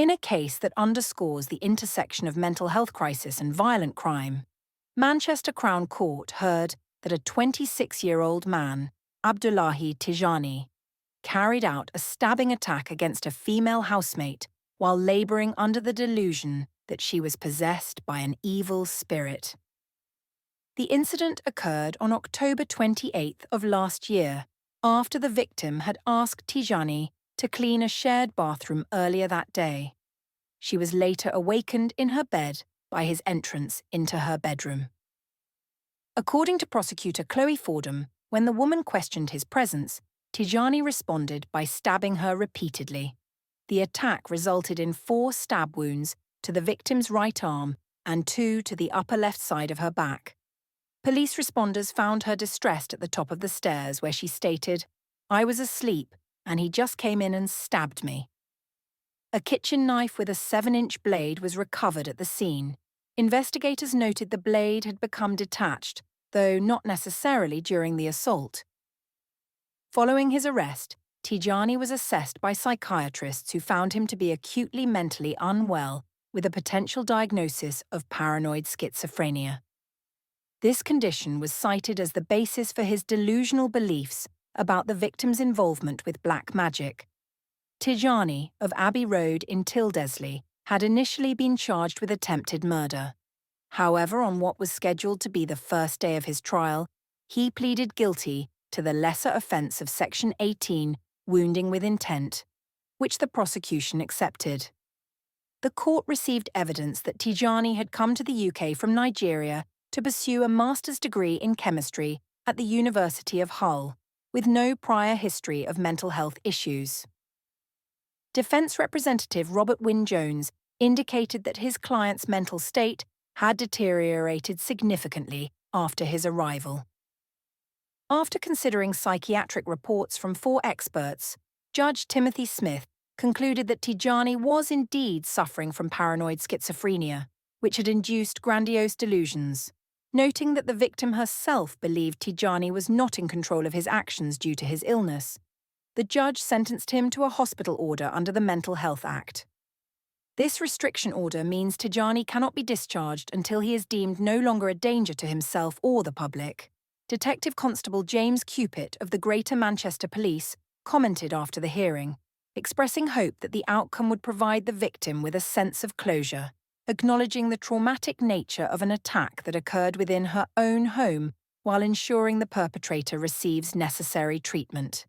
In a case that underscores the intersection of mental health crisis and violent crime, Manchester Crown Court heard that a 26-year-old man, Abdullahi Tijani, carried out a stabbing attack against a female housemate while labouring under the delusion that she was possessed by an evil spirit. The incident occurred on October 28th of last year, after the victim had asked Tijani to clean a shared bathroom earlier that day. She was later awakened in her bed by his entrance into her bedroom. According to prosecutor Chloe Fordham, when the woman questioned his presence, Tijani responded by stabbing her repeatedly. The attack resulted in 4 stab wounds to the victim's right arm and 2 to the upper left side of her back. Police responders found her distressed at the top of the stairs, where she stated, "I was asleep and he just came in and stabbed me." A kitchen knife with a 7-inch blade was recovered at the scene. Investigators noted the blade had become detached, though not necessarily during the assault. Following his arrest, Tijani was assessed by psychiatrists who found him to be acutely mentally unwell with a potential diagnosis of paranoid schizophrenia. This condition was cited as the basis for his delusional beliefs about the victim's involvement with black magic. Tijani, of Abbey Road in Tildesley, had initially been charged with attempted murder. However, on what was scheduled to be the first day of his trial, he pleaded guilty to the lesser offence of Section 18, wounding with intent, which the prosecution accepted. The court received evidence that Tijani had come to the UK from Nigeria to pursue a master's degree in chemistry at the University of Hull, with no prior history of mental health issues. Defence representative Robert Wynne-Jones indicated that his client's mental state had deteriorated significantly after his arrival. After considering psychiatric reports from 4 experts, Judge Timothy Smith concluded that Tijani was indeed suffering from paranoid schizophrenia, which had induced grandiose delusions, noting that the victim herself believed Tijani was not in control of his actions due to his illness. The judge sentenced him to a hospital order under the Mental Health Act. This restriction order means Tijani cannot be discharged until he is deemed no longer a danger to himself or the public. Detective Constable James Cupit of the Greater Manchester Police commented after the hearing, expressing hope that the outcome would provide the victim with a sense of closure, acknowledging the traumatic nature of an attack that occurred within her own home while ensuring the perpetrator receives necessary treatment.